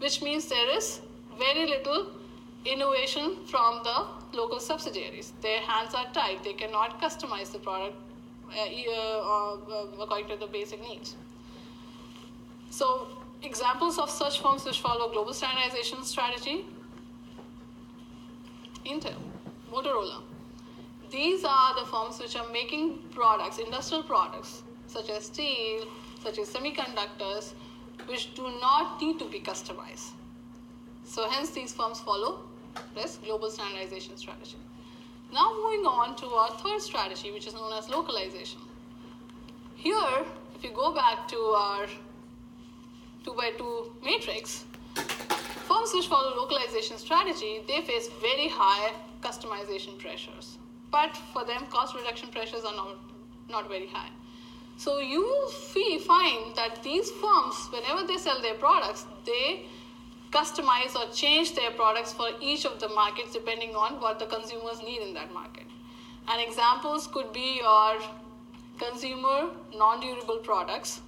which means there is very little innovation from the local subsidiaries. Their hands are tied. They cannot customize the product according to the basic needs. So examples of such firms which follow global standardization strategy: Intel, Motorola. These are the firms which are making products, industrial products, such as steel, such as semiconductors, which do not need to be customized. So hence these firms follow this global standardization strategy. Now moving on to our third strategy, which is known as localization. Here, if you go back to our 2x2 matrix, firms which follow localization strategy, they face very high customization pressures. But for them, cost reduction pressures are not very high. So you will find that these firms, whenever they sell their products, they customize or change their products for each of the markets depending on what the consumers need in that market. And examples could be your consumer non-durable products,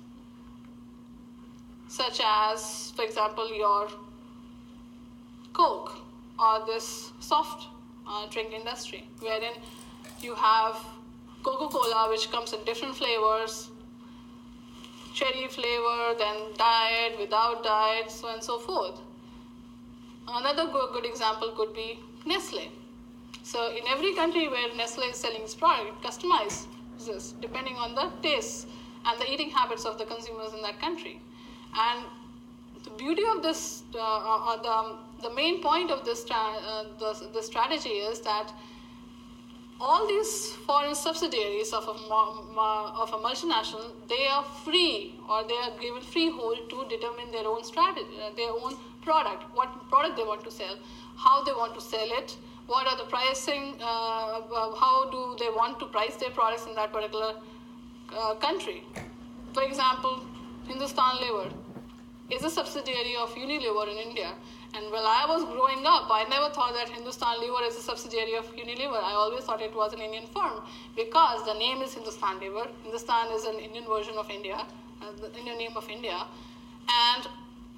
such as, for example, your Coke or this soft drink industry, wherein you have Coca-Cola, which comes in different flavors, cherry flavor, then diet, without diet, so on and so forth. Another good example could be Nestle. So in every country where Nestle is selling its product, it customizes this depending on the tastes and the eating habits of the consumers in that country. And the beauty of this, the main point of this strategy is that all these foreign subsidiaries of a multinational, they are free, or they are given free hold to determine their own strategy, their own product, what product they want to sell, how they want to sell it, what are the pricing, how do they want to price their products in that particular country. For example, Hindustan Lever is a subsidiary of Unilever in India. And while I was growing up, I never thought that Hindustan Lever is a subsidiary of Unilever. I always thought it was an Indian firm because the name is Hindustan Lever. Hindustan is an Indian version of India, the Indian name of India. And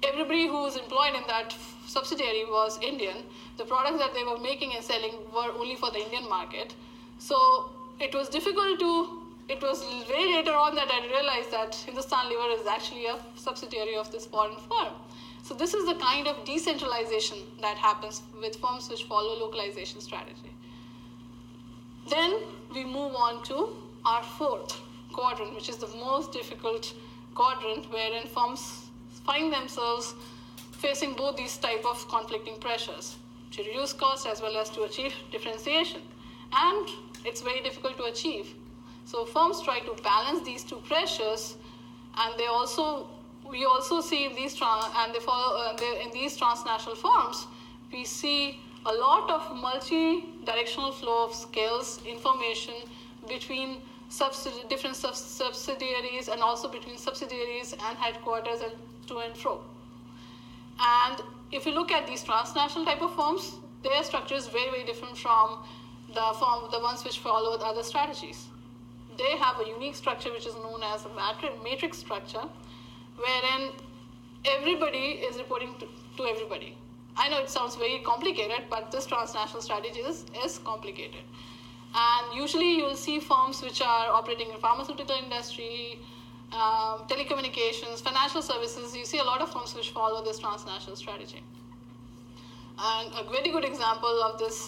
everybody who was employed in that subsidiary was Indian. The products that they were making and selling were only for the Indian market. So it was difficult to, it was very later on that I realized that Hindustan Lever is actually a subsidiary of this foreign firm. So this is the kind of decentralization that happens with firms which follow localization strategy. Then we move on to our fourth quadrant, which is the most difficult quadrant, wherein firms find themselves facing both these type of conflicting pressures to reduce costs as well as to achieve differentiation. And it's very difficult to achieve. So firms try to balance these two pressures, and we also see in these in these transnational firms, we see a lot of multi-directional flow of skills, information between different subsidiaries, and also between subsidiaries and headquarters and to and fro. And if you look at these transnational type of firms, their structure is very, very different from the ones which follow other strategies. They have a unique structure which is known as a matrix structure, wherein everybody is reporting to everybody. I know it sounds very complicated, but this transnational strategy is complicated. And usually you will see firms which are operating in pharmaceutical industry, telecommunications, financial services. You see a lot of firms which follow this transnational strategy. And a very good example of this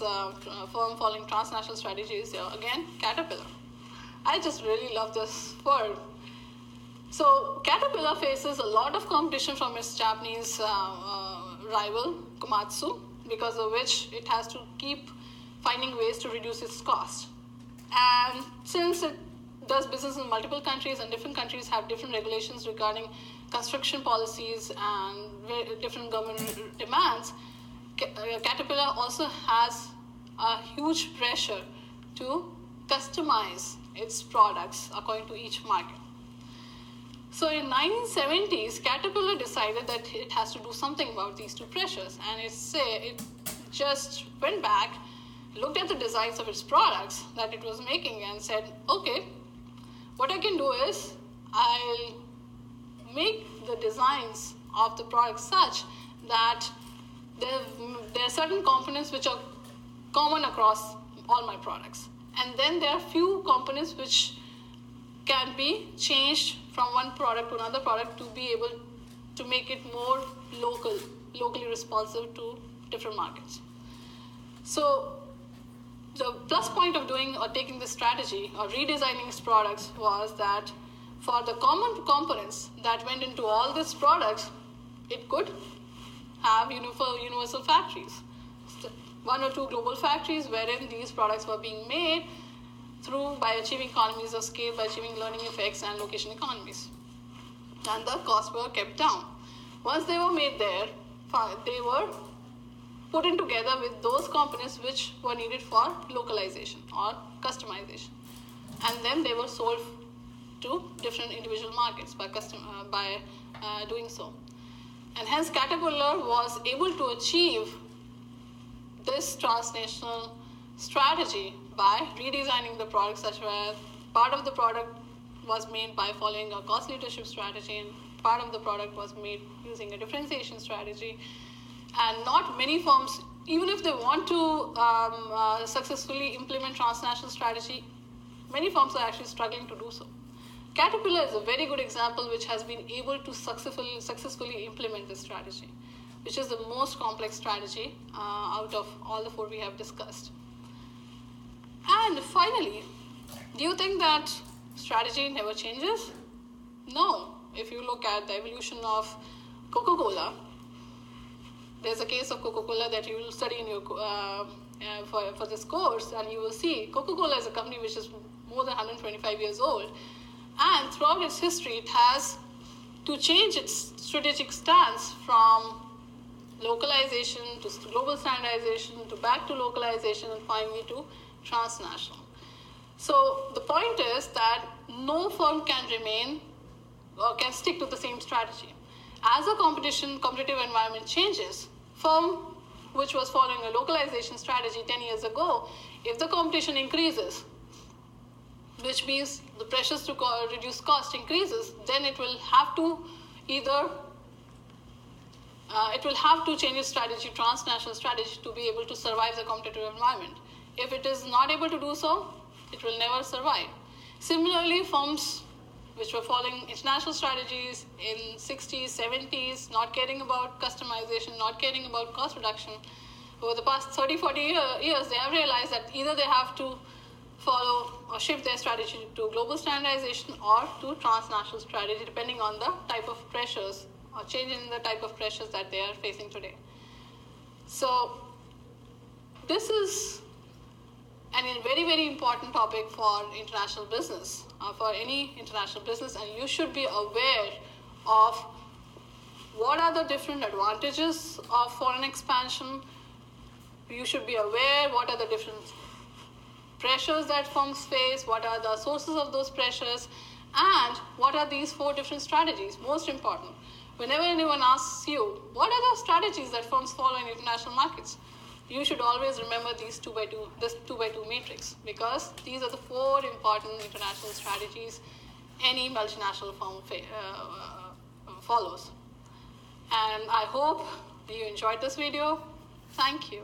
firm following transnational strategy is, again, Caterpillar. I just really love this firm. So Caterpillar faces a lot of competition from its Japanese rival, Komatsu, because of which it has to keep finding ways to reduce its cost. And since it does business in multiple countries, and different countries have different regulations regarding construction policies and different government demands, Caterpillar also has a huge pressure to customize its products according to each market. So in 1970s, Caterpillar decided that it has to do something about these two pressures, and it just went back, looked at the designs of its products that it was making, and said, okay, what I can do is I'll make the designs of the product such that there are certain components which are common across all my products. And then there are few components which can be changed from one product to another product to be able to make it more locally responsive to different markets. So the plus point of doing or taking this strategy or redesigning its products was that for the common components that went into all these products, it could have universal factories. One or two global factories wherein these products were being made by achieving economies of scale, by achieving learning effects and location economies. And the costs were kept down. Once they were made there, they were put in together with those components which were needed for localization or customization. And then they were sold to different individual markets by doing so. And hence Caterpillar was able to achieve this transnational strategy by redesigning the product such that part of the product was made by following a cost leadership strategy and part of the product was made using a differentiation strategy. And not many firms, even if they want to successfully implement transnational strategy, many firms are actually struggling to do so. Caterpillar is a very good example which has been able to successfully implement this strategy, which is the most complex strategy out of all the four we have discussed. And finally, do you think that strategy never changes? No. If you look at the evolution of Coca-Cola, there's a case of Coca-Cola that you will study in your for this course, and you will see Coca-Cola is a company which is more than 125 years old, and throughout its history, it has to change its strategic stance from localization to global standardization to back to localization and finally to transnational. So the point is that no firm can remain or can stick to the same strategy. As a competitive environment changes, firm which was following a localization strategy 10 years ago, if the competition increases, which means the pressures to reduce cost increases, then it will have to change its strategy, transnational strategy, to be able to survive the competitive environment. If it is not able to do so, it will never survive. Similarly, firms which were following international strategies in 60s, 70s, not caring about customization, not caring about cost reduction, over the past 30, 40 years, they have realized that either they have to follow or shift their strategy to global standardization or to transnational strategy, depending on the type of pressures or change in the type of pressures that they are facing today. So this is a very, very important topic for international business, for any international business, and you should be aware of what are the different advantages of foreign expansion. You should be aware what are the different pressures that firms face, what are the sources of those pressures, and what are these four different strategies. Most important, whenever anyone asks you, what are the strategies that firms follow in international markets? You should always remember this 2 by 2 matrix, because these are the four important international strategies any multinational firm follows. And I hope you enjoyed this video. Thank you.